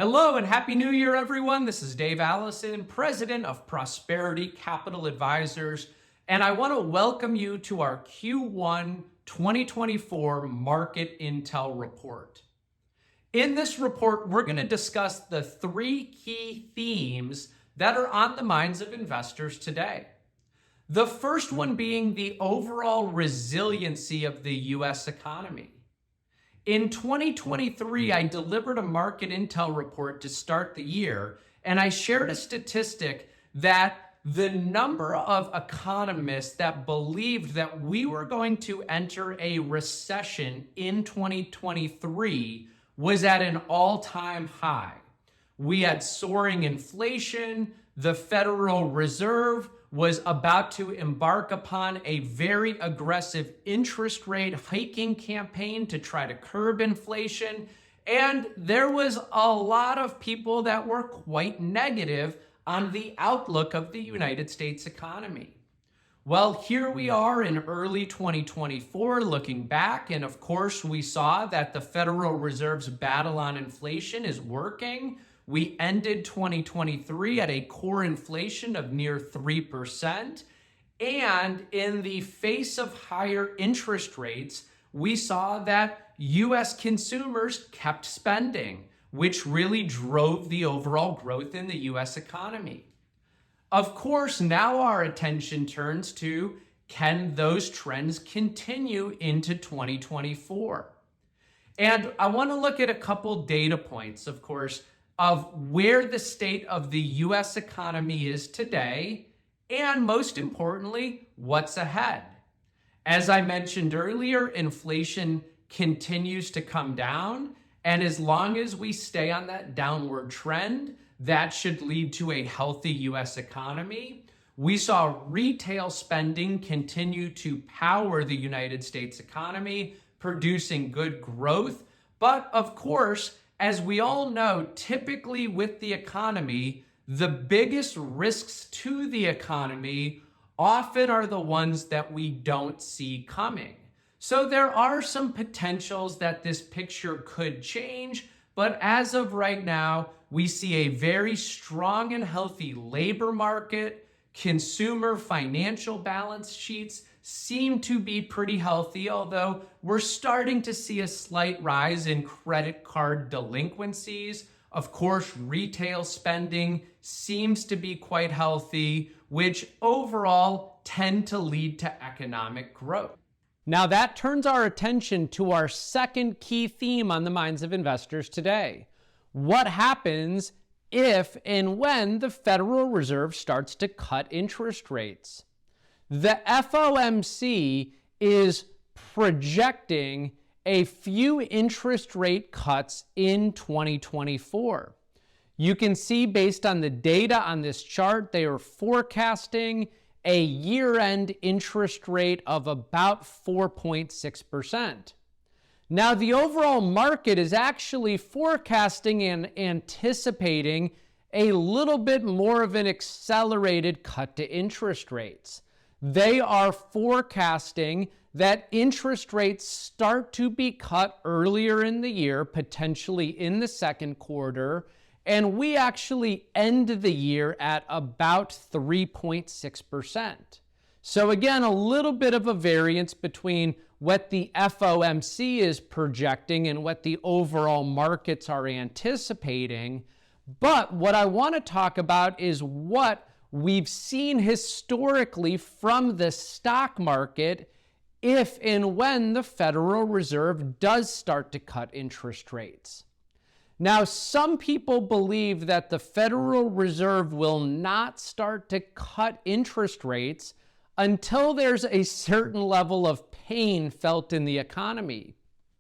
Hello and Happy New Year, everyone. This is Dave Allison, President of Prosperity Capital Advisors, and I want to welcome you to our Q1 2024 Market Intel Report. In this report, we're going to discuss the three key themes that are on the minds of investors today. The first one being the overall resiliency of the U.S. economy. In 2023, I delivered a market intel report to start the year, and I shared a statistic that the number of economists that believed that we were going to enter a recession in 2023 was at an all-time high. We had soaring inflation. The Federal Reserve was about to embark upon a very aggressive interest rate hiking campaign to try to curb inflation. And there was a lot of people that were quite negative on the outlook of the United States economy. Well, here we are in early 2024 looking back, and of course we saw that the Federal Reserve's battle on inflation is working. We ended 2023 at a core inflation of near 3%. And in the face of higher interest rates, we saw that U.S. consumers kept spending, which really drove the overall growth in the U.S. economy. Of course, now our attention turns to, can those trends continue into 2024? And I want to look at a couple data points, of course, of where the state of the U.S. economy is today, and most importantly, what's ahead. As I mentioned earlier, inflation continues to come down, and as long as we stay on that downward trend, that should lead to a healthy U.S. economy. We saw retail spending continue to power the United States economy, producing good growth, but of course, as we all know, typically with the economy, the biggest risks to the economy often are the ones that we don't see coming. So there are some potentials that this picture could change, but as of right now, we see a very strong and healthy labor market. Consumer financial balance sheets seem to be pretty healthy, although we're starting to see a slight rise in credit card delinquencies. Of course, retail spending seems to be quite healthy, which overall tend to lead to economic growth. Now that turns our attention to our second key theme on the minds of investors today. What happens if and when the Federal Reserve starts to cut interest rates? The FOMC is projecting a few interest rate cuts in 2024. You can see based on the data on this chart, they are forecasting a year-end interest rate of about 4.6%. Now, the overall market is actually forecasting and anticipating a little bit more of an accelerated cut to interest rates. They are forecasting that interest rates start to be cut earlier in the year, potentially in the second quarter, and we actually end the year at about 3.6%. So again, a little bit of a variance between what the FOMC is projecting and what the overall markets are anticipating. But what I want to talk about is what we've seen historically from the stock market if and when the Federal Reserve does start to cut interest rates. Now, some people believe that the Federal Reserve will not start to cut interest rates until there's a certain level of pain felt in the economy.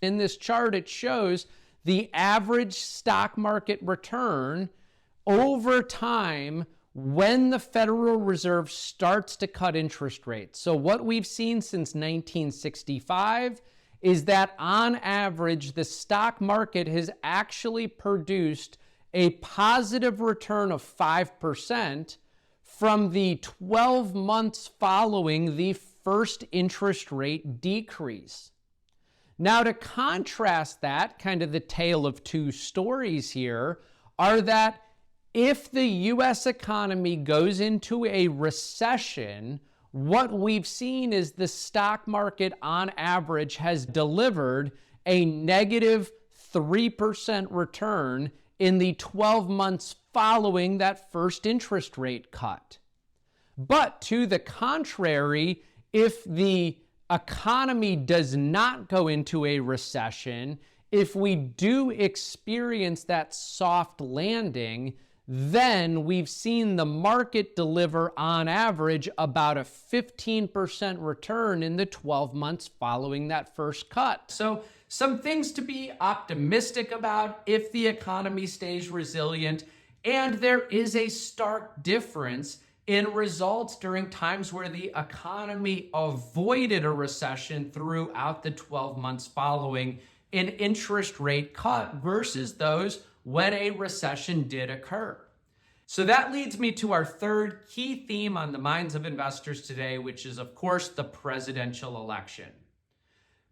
In this chart, it shows the average stock market return over time when the Federal Reserve starts to cut interest rates. So what we've seen since 1965 is that on average, the stock market has actually produced a positive return of 5% from the 12 months following the first interest rate decrease. Now, to contrast that, kind of the tale of two stories here, are that if the U.S. economy goes into a recession, what we've seen is the stock market on average has delivered a negative 3% return in the 12 months following that first interest rate cut. But to the contrary, if the economy does not go into a recession, if we do experience that soft landing, then we've seen the market deliver on average about a 15% return in the 12 months following that first cut. So some things to be optimistic about if the economy stays resilient, and there is a stark difference in results during times where the economy avoided a recession throughout the 12 months following an interest rate cut versus those when a recession did occur. So that leads me to our third key theme on the minds of investors today, which is, of course, the presidential election.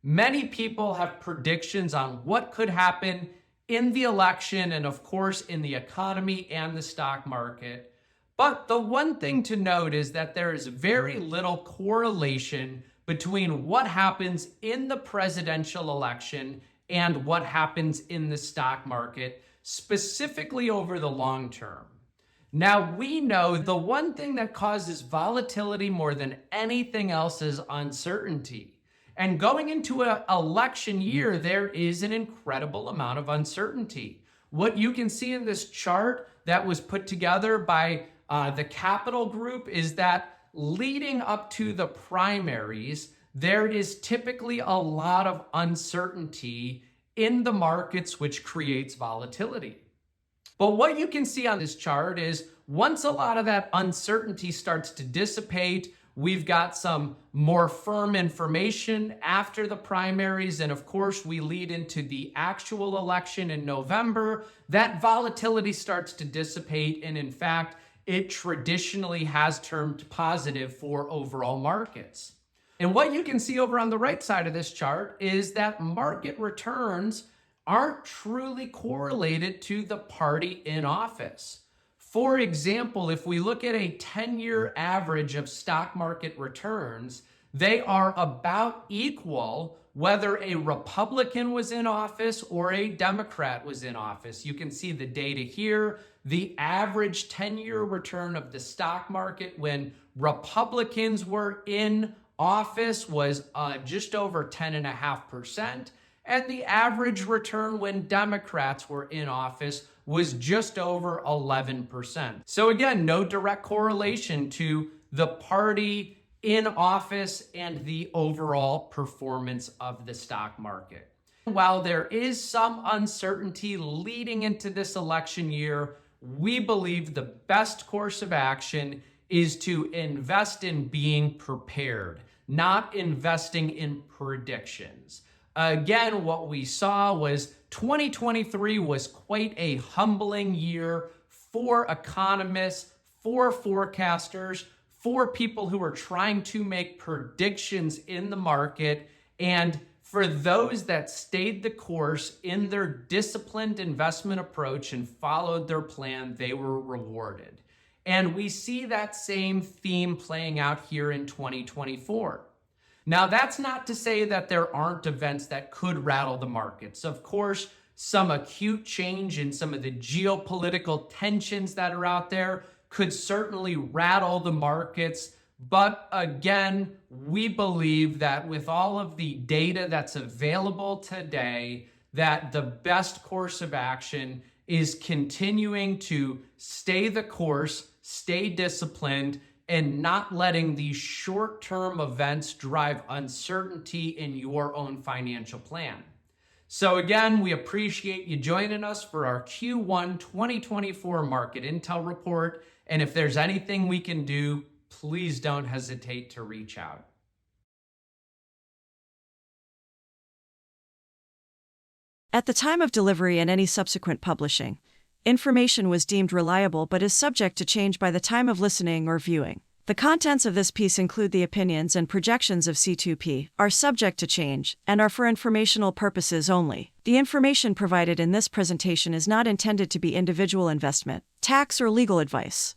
Many people have predictions on what could happen in the election and, of course, in the economy and the stock market. But the one thing to note is that there is very little correlation between what happens in the presidential election and what happens in the stock market, specifically over the long term. Now, we know the one thing that causes volatility more than anything else is uncertainty. And going into an election year, there is an incredible amount of uncertainty. What you can see in this chart that was put together by the Capital Group is that leading up to the primaries, there is typically a lot of uncertainty in the markets, which creates volatility. But what you can see on this chart is once a lot of that uncertainty starts to dissipate, we've got some more firm information after the primaries, and of course we lead into the actual election in November, that volatility starts to dissipate, and in fact, it traditionally has turned positive for overall markets. And what you can see over on the right side of this chart is that market returns aren't truly correlated to the party in office. For example, if we look at a 10-year average of stock market returns, they are about equal whether a Republican was in office or a Democrat was in office. You can see the data here. The average 10-year return of the stock market when Republicans were in office was just over 10.5%. And the average return when Democrats were in office was just over 11%. So again, no direct correlation to the party in office and the overall performance of the stock market. While there is some uncertainty leading into this election year, we believe the best course of action is to invest in being prepared, not investing in predictions. Again, what we saw was 2023 was quite a humbling year for economists, for forecasters, for people who are trying to make predictions in the market, and for those that stayed the course in their disciplined investment approach and followed their plan, they were rewarded. And we see that same theme playing out here in 2024. Now, that's not to say that there aren't events that could rattle the markets. Of course, some acute change in some of the geopolitical tensions that are out there could certainly rattle the markets. But again, we believe that with all of the data that's available today, that the best course of action is continuing to stay the course, stay disciplined, and not letting these short-term events drive uncertainty in your own financial plan. So again, we appreciate you joining us for our Q1 2024 Market Intel Report. And if there's anything we can do, please don't hesitate to reach out. At the time of delivery and any subsequent publishing, information was deemed reliable but is subject to change by the time of listening or viewing. The contents of this piece include the opinions and projections of C2P, are subject to change, and are for informational purposes only. The information provided in this presentation is not intended to be individual investment, tax, or legal advice.